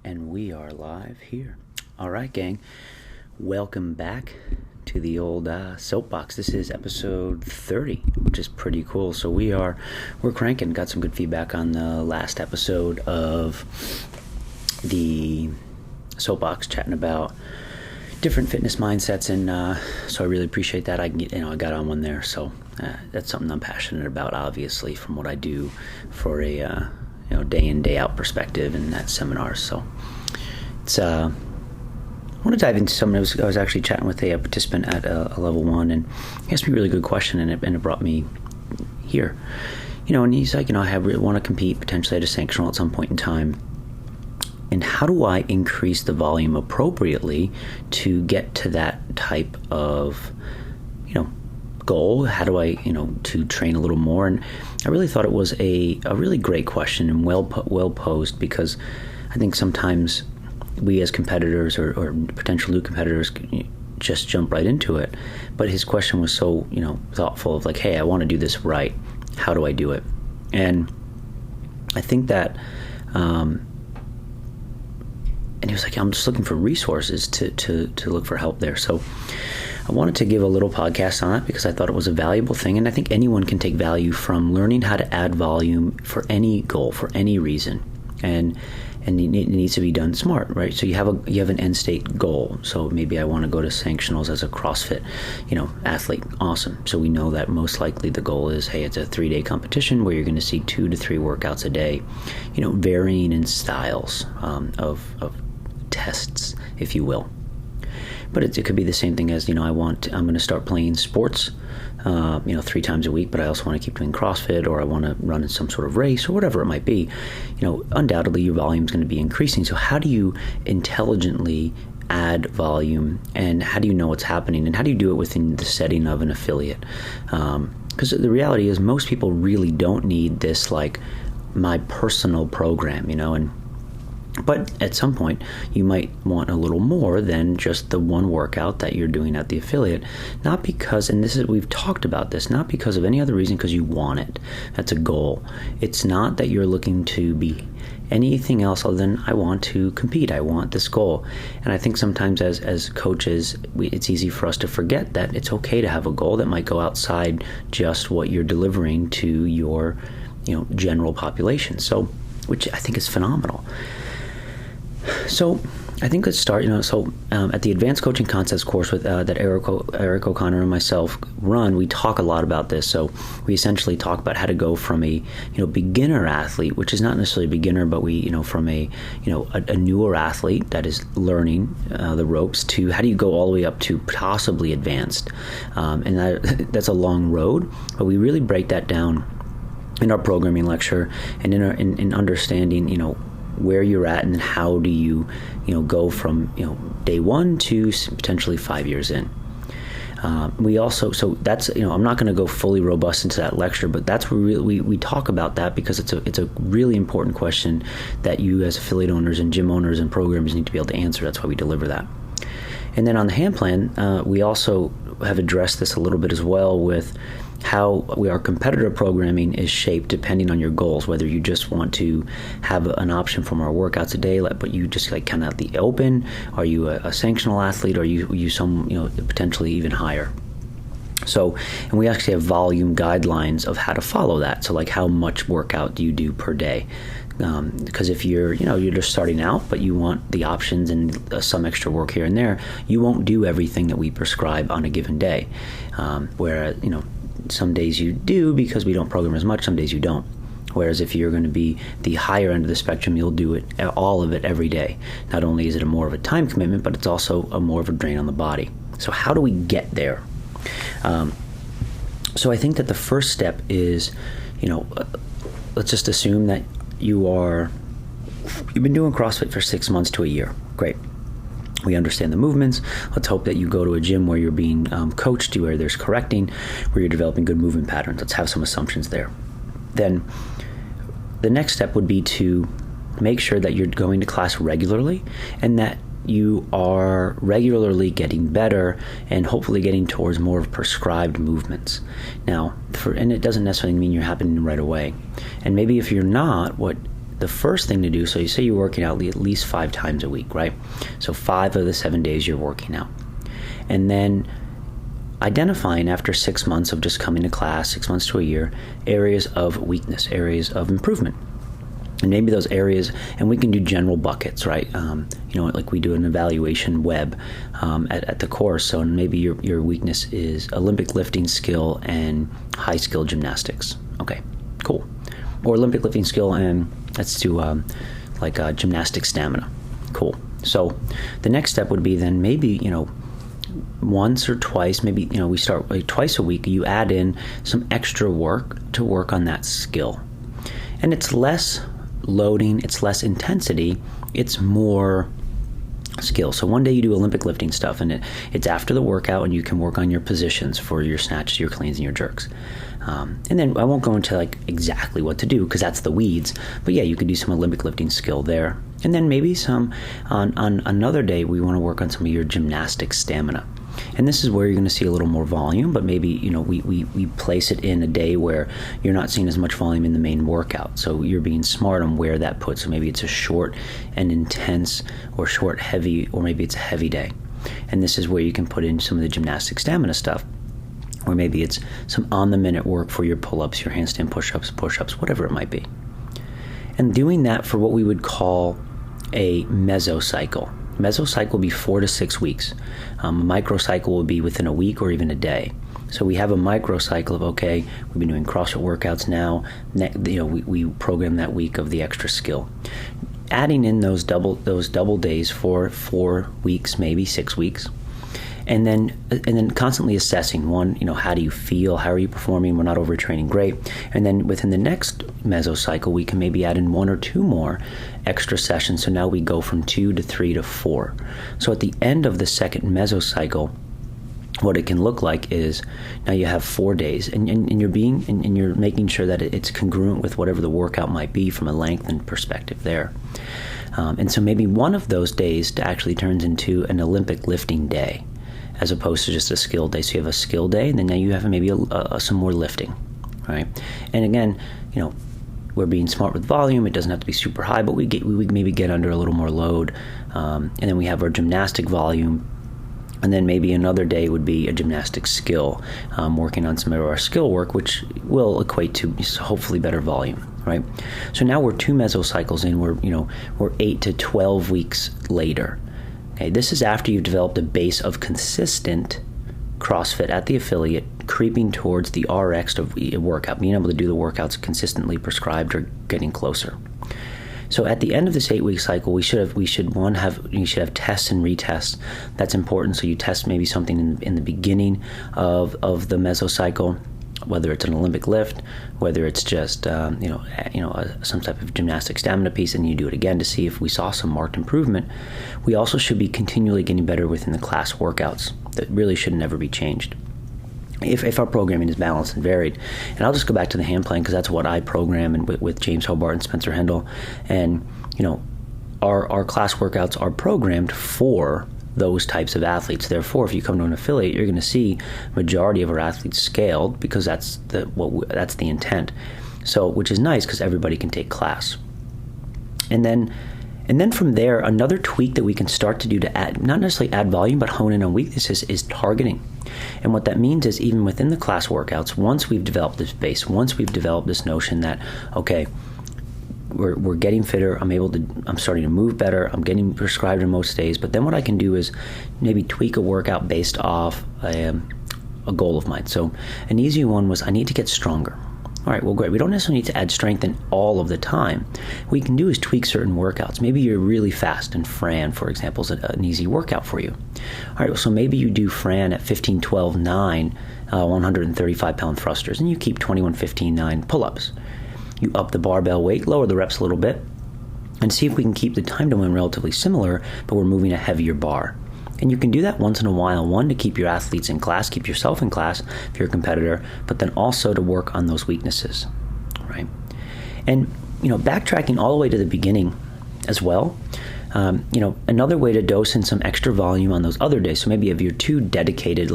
And we are live here. All right, gang. Welcome back to the old soapbox. This is episode 30, which is pretty cool. So we're cranking. Got some good feedback on the last episode of the soapbox, chatting about different fitness mindsets, and so I really appreciate that. I got on one there. So that's something I'm passionate about, obviously, from what I do for a day in, day out perspective and that seminars. So it's I want to dive into something. I was actually chatting with a participant at a level 1, and he asked me a really good question, and it brought me here. And he's like, I really want to compete potentially at a sanctional at some point in time. And how do I increase the volume appropriately to get to that type of, goal? How do I, to train a little more? And I really thought it was a really great question and well posed, because I think sometimes we as competitors or potential new competitors just jump right into it. But his question was so, thoughtful of like, hey, I want to do this right. How do I do it? And I think that, and he was like, I'm just looking for resources to look for help there. So I wanted to give a little podcast on it because I thought it was a valuable thing. And I think anyone can take value from learning how to add volume for any goal, for any reason. And it needs to be done smart, right? So you have an end state goal. So maybe I want to go to sanctionals as a CrossFit, athlete. Awesome. So we know that most likely the goal is, hey, it's a 3-day competition where you're going to see 2 to 3 workouts a day, varying in styles of tests, if you will. But it could be the same thing as, I'm going to start playing sports, 3 times a week, but I also want to keep doing CrossFit, or I want to run in some sort of race, or whatever it might be. Undoubtedly your volume is going to be increasing. So how do you intelligently add volume, and how do you know what's happening, and how do you do it within the setting of an affiliate? Because the reality is most people really don't need this, like, my personal program, But at some point, you might want a little more than just the one workout that you're doing at the affiliate. Not because, and we've talked about this, not because of any other reason, because you want it. That's a goal. It's not that you're looking to be anything else other than, I want to compete. I want this goal. And I think sometimes as coaches, it's easy for us to forget that it's okay to have a goal that might go outside just what you're delivering to your, general population. So, which I think is phenomenal. So I think let's start, at the Advanced Coaching Concepts course that Eric O'Connor and myself run, we talk a lot about this. So we essentially talk about how to go from a, beginner athlete, which is not necessarily a beginner, but from a newer athlete that is learning the ropes, to how do you go all the way up to possibly advanced. And that's a long road, but we really break that down in our programming lecture and in understanding, where you're at, and then how do you, go from, day 1 to potentially 5 years in. We also, so that's, I'm not going to go fully robust into that lecture, but that's where we talk about that, because it's a really important question that you as affiliate owners and gym owners and programmers need to be able to answer. That's why we deliver that. And then on the hand plan, we also have addressed this a little bit as well with how our competitor programming is shaped depending on your goals, whether you just want to have an option from our workouts a day, but you just kind of at the open. Are you a sanctional athlete, or are you some, potentially even higher? So, and we actually have volume guidelines of how to follow that. So like, how much workout do you do per day? Because if you're just starting out, but you want the options and some extra work here and there, you won't do everything that we prescribe on a given day. Whereas, some days you do because we don't program as much, some days you don't. Whereas if you're going to be the higher end of the spectrum, you'll do it, all of it every day. Not only is it more of a time commitment, but it's also more of a drain on the body. So how do we get there? So I think that the first step is, let's just assume that you've been doing CrossFit for 6 months to a year. Great. We understand the movements. Let's hope that you go to a gym where you're being coached, where there's correcting, where you're developing good movement patterns. Let's have some assumptions there. Then the next step would be to make sure that you're going to class regularly, and that you are regularly getting better and hopefully getting towards more of prescribed movements. Now, and it doesn't necessarily mean you're happening right away. And maybe if you're not, what the first thing to do, so you say you're working out at least 5 times a week, right? So 5 of the 7 days you're working out. And then identifying after 6 months of just coming to class, 6 months to a year, areas of weakness, areas of improvement. And maybe those areas, and we can do general buckets, right? Like we do an evaluation web at the course. So maybe your weakness is Olympic lifting skill and high skill gymnastics. Okay, cool. Or Olympic lifting skill and let's do gymnastic stamina. Cool. So the next step would be then maybe, once or twice, maybe, we start like twice a week, you add in some extra work to work on that skill. And it's less loading, it's less intensity, it's more skill. So one day you do Olympic lifting stuff and it's after the workout and you can work on your positions for your snatches, your cleans, and your jerks. And then I won't go into like exactly what to do because that's the weeds, but yeah, you could do some Olympic lifting skill there. And then maybe some on another day we want to work on some of your gymnastic stamina. And this is where you're going to see a little more volume, but maybe, we place it in a day where you're not seeing as much volume in the main workout. So you're being smart on where that puts. So maybe it's a short and intense or short heavy, or maybe it's a heavy day. And this is where you can put in some of the gymnastic stamina stuff. Or maybe it's some on-the-minute work for your pull-ups, your handstand push-ups, whatever it might be. And doing that for what we would call a mesocycle. Mesocycle will be 4 to 6 weeks. A microcycle will be within a week or even a day. So we have a microcycle of, okay, we've been doing CrossFit workouts now. We program that week of the extra skill. Adding in those double days for 4 weeks, maybe 6 weeks. And then constantly assessing, one, how do you feel? How are you performing? We're not overtraining, great. And then within the next mesocycle, we can maybe add in 1 or 2 more extra sessions. So now we go from 2 to 3 to 4. So at the end of the second mesocycle, what it can look like is now you have 4 days, and you're making sure that it's congruent with whatever the workout might be from a length and perspective there. And so maybe one of those days actually turns into an Olympic lifting day, as opposed to just a skill day. So you have a skill day, and then now you have maybe some more lifting, right? And again, we're being smart with volume. It doesn't have to be super high, but we maybe get under a little more load. And then we have our gymnastic volume, and then maybe another day would be a gymnastic skill, working on some of our skill work, which will equate to hopefully better volume, right? So now we're 2 mesocycles in. We're 8 to 12 weeks later. Okay, this is after you've developed a base of consistent CrossFit at the affiliate, creeping towards the RX of a workout, being able to do the workouts consistently prescribed or getting closer. So at the end of this 8-week cycle, we should have tests and retests. That's important. So you test maybe something in the beginning of the mesocycle, whether it's an Olympic lift, whether it's just some type of gymnastic stamina piece, and you do it again to see if we saw some marked improvement. We also should be continually getting better within the class workouts. That really should never be changed if our programming is balanced and varied. And I'll just go back to the hand plan because that's what I program and with James Hobart and Spencer Hendel. And our class workouts are programmed for those types of athletes. Therefore, if you come to an affiliate, you're going to see majority of our athletes scaled because that's the intent. So, which is nice because everybody can take class. And then from there, another tweak that we can start to do to add, not necessarily add volume, but hone in on weaknesses is targeting. And what that means is even within the class workouts, once we've developed this base, once we've developed this notion that, okay, we're getting fitter, I'm starting to move better, I'm getting prescribed in most days, but then what I can do is maybe tweak a workout based off a goal of mine. So an easy one was I need to get stronger. All right, well, great. We don't necessarily need to add strength in all of the time. What we can do is tweak certain workouts. Maybe you're really fast, and Fran, for example, is an easy workout for you. All right, well, so maybe you do Fran at 15, 12, 9, 135-pound thrusters, and you keep 21, 15, 9 pull-ups. You up the barbell weight, lower the reps a little bit, and see if we can keep the time to win relatively similar, but we're moving a heavier bar. And you can do that once in a while, one, to keep your athletes in class, keep yourself in class if you're a competitor, but then also to work on those weaknesses, right? And, backtracking all the way to the beginning as well, another way to dose in some extra volume on those other days. So maybe if you're too dedicated,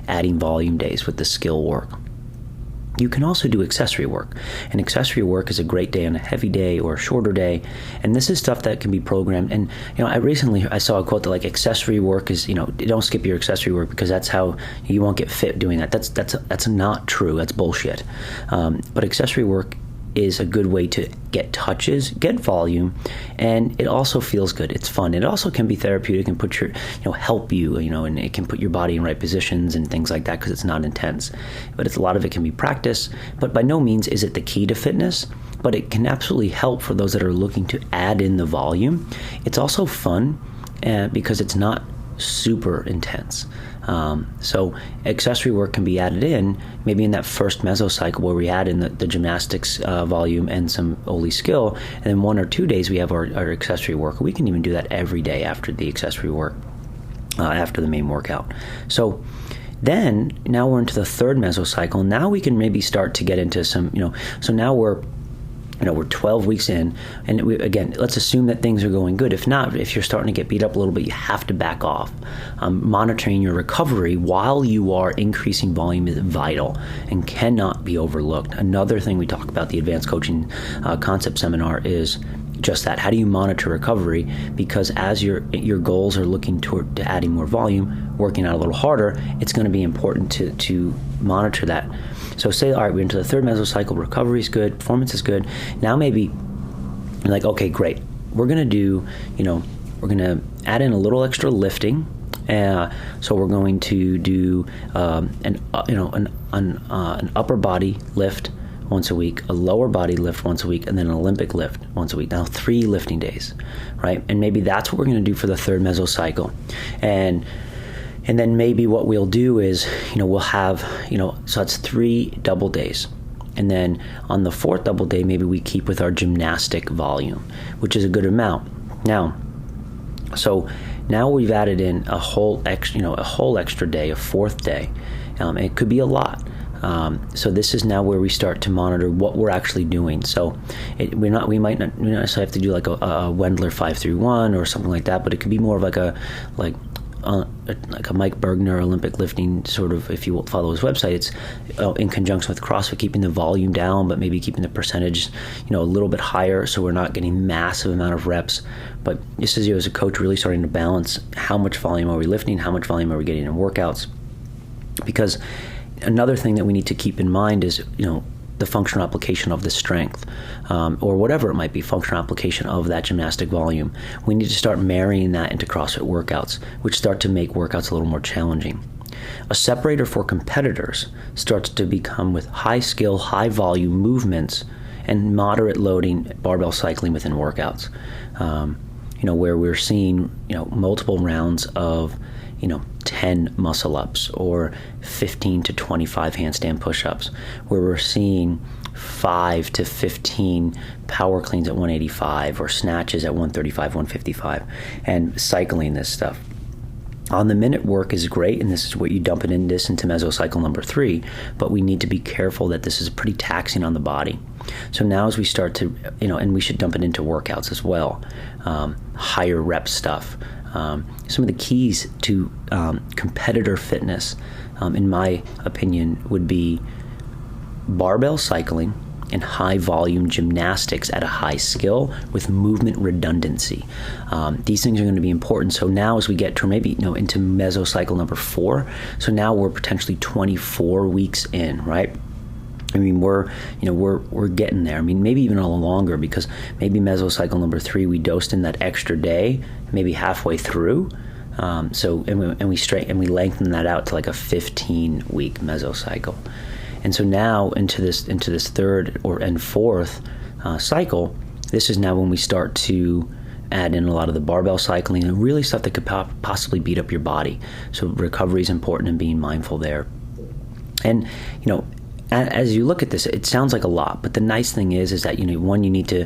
adding volume days with the skill work. you can also do accessory work. And accessory work is a great day on a heavy day or a shorter day. And this is stuff that can be programmed. And, I saw a quote that like accessory work is, don't skip your accessory work because that's how you won't get fit doing that. That's not true. That's bullshit. But accessory work is a good way to get touches, get volume, and it also feels good. It's fun. It also can be therapeutic and put help you, and it can put your body in right positions and things like that because it's not intense. But a lot of it can be practice, but by no means is it the key to fitness, but it can absolutely help for those that are looking to add in the volume. It's also fun because it's not super intense. So accessory work can be added in maybe in that first mesocycle where we add in the gymnastics volume and some Oli skill, and then 1 or 2 days we have our accessory work. We can even do that every day after the accessory work, after the main workout. So then now we're into the third mesocycle. Now we can maybe start to get into some, so now we're 12 weeks in, and again, let's assume that things are going good. If not, if you're starting to get beat up a little bit, you have to back off. Monitoring your recovery while you are increasing volume is vital and cannot be overlooked. Another thing we talk about the Advanced Coaching Concept Seminar is just that. How do you monitor recovery? Because as your goals are looking toward to adding more volume, working out a little harder, it's going to be important to monitor that. So say, all right, we're into the third mesocycle, recovery is good, performance is good. Now maybe you're like, okay, great. We're going to do, we're going to add in a little extra lifting. So we're going to do an upper body lift once a week, a lower body lift once a week, and then an Olympic lift once a week. Now 3 lifting days, right? And maybe that's what we're going to do for the third mesocycle. And then maybe what we'll do is, we'll have, so that's 3 double days. And then on the 4th double day, maybe we keep with our gymnastic volume, which is a good amount. Now we've added in a whole extra day, a 4th day. And it could be a lot. So this is now where we start to monitor what we're actually doing. So we might not necessarily have to do like a Wendler 5-3-1 or something like that, but it could be more of like a Mike Bergner Olympic lifting sort of, if you follow his website, it's in conjunction with CrossFit, keeping the volume down, but maybe keeping the percentage, a little bit higher so we're not getting massive amount of reps. But this is you as a coach really starting to balance how much volume are we lifting, how much volume are we getting in workouts. Because another thing that we need to keep in mind is, the functional application of the strength, or whatever it might be, functional application of that gymnastic volume. We need to start marrying that into CrossFit workouts, which start to make workouts a little more challenging. A separator for competitors starts to become with high skill, high volume movements and moderate loading barbell cycling within workouts, where we're seeing, multiple rounds of 10 muscle ups or 15 to 25 handstand push-ups, where we're seeing 5 to 15 power cleans at 185 or snatches at 135, 155, and cycling this stuff. On the minute work is great, and this is what you dump it into mesocycle number 3, but we need to be careful that this is pretty taxing on the body. So now as we start to, and we should dump it into workouts as well, higher rep stuff. Some of the keys to competitor fitness, in my opinion, would be barbell cycling and high volume gymnastics at a high skill with movement redundancy. These things are going to be important. So now as we get to maybe into mesocycle number 4, so now we're potentially 24 weeks in, right? I mean, we're getting there. I mean, maybe even a little longer, because maybe mesocycle number 3 we dosed in that extra day, maybe halfway through. We lengthen that out to like a 15-week mesocycle. And so now into this third and fourth cycle, this is now when we start to add in a lot of the barbell cycling and really stuff that could possibly beat up your body. So recovery is important and being mindful there. And as you look at this, it sounds like a lot, but the nice thing is that, one, you need to,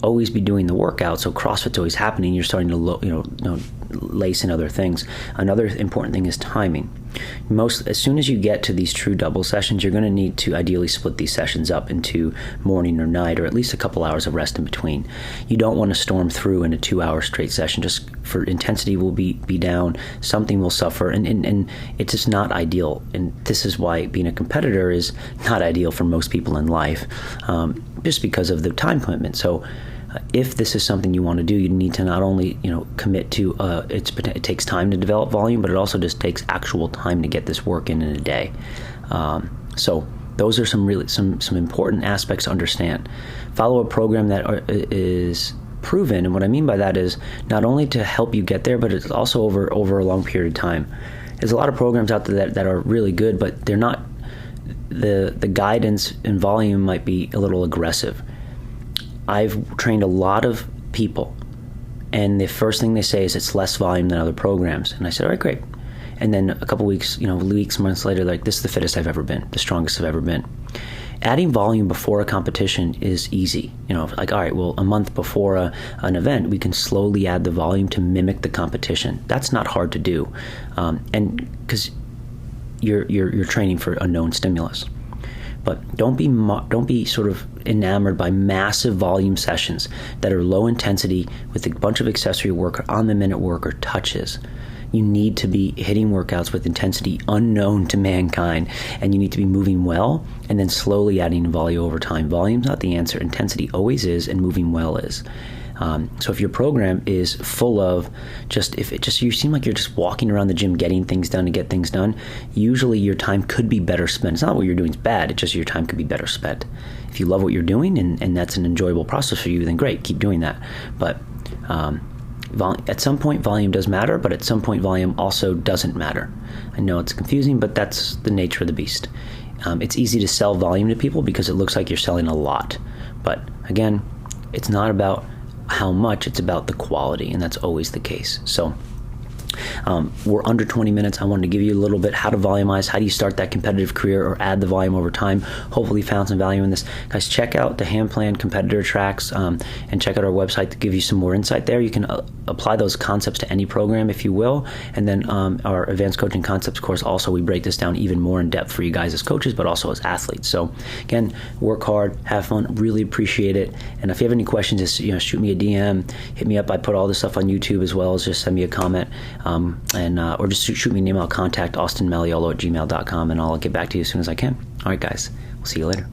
always be doing the workout. So CrossFit's always happening. You're starting to, lace in other things. Another important thing is timing. as soon as you get to these true double sessions, you're going to need to ideally split these sessions up into morning or night, or at least a couple hours of rest in between. You don't want to storm through in a 2-hour straight session. Just for intensity will be down, something will suffer, and it's just not ideal. And this is why being a competitor is not ideal for most people in life, just because of the time commitment. So if this is something you want to do, you need to not only commit to it takes time to develop volume, but it also just takes actual time to get this work in a day. So those are some important aspects to understand. Follow a program that is proven, and what I mean by that is not only to help you get there, but it's also over a long period of time. There's a lot of programs out there that are really good, but they're not. The guidance and volume might be a little aggressive. I've trained a lot of people, and the first thing they say is it's less volume than other programs. And I said, all right, great. And then a couple weeks, months later, like, this is the fittest I've ever been, the strongest I've ever been. Adding volume before a competition is easy. Like, all right, well, a month before an event, we can slowly add the volume to mimic the competition. That's not hard to do, and because you're training for a known stimulus. But don't be sort of enamored by massive volume sessions that are low intensity with a bunch of accessory work or on-the-minute work or touches. You need to be hitting workouts with intensity unknown to mankind, and you need to be moving well and then slowly adding volume over time. Volume's not the answer. Intensity always is, and moving well is. So if your program is full of you seem like you're just walking around the gym getting things done to get things done, usually your time could be better spent. It's not what you're doing is bad, it's just your time could be better spent. If you love what you're doing and that's an enjoyable process for you, then great, keep doing that. But at some point volume does matter, but at some point volume also doesn't matter. I know it's confusing, but that's the nature of the beast. It's easy to sell volume to people because it looks like you're selling a lot. But again, it's not about how much, it's about the quality, and that's always the case. So we're under 20 minutes. I wanted to give you a little bit how to volumize, how do you start that competitive career or add the volume over time. Hopefully found some value in this. Guys, check out the hand plan competitor tracks and check out our website to give you some more insight there. You can apply those concepts to any program if you will. And then our advanced coaching concepts course, also we break this down even more in depth for you guys as coaches, but also as athletes. So again, work hard, have fun, really appreciate it. And if you have any questions, just shoot me a DM, hit me up. I put all this stuff on YouTube as well as just send me a comment. Or just shoot me an email, contact austinmalleolo@gmail.com, and I'll get back to you as soon as I can. All right, guys, we'll see you later.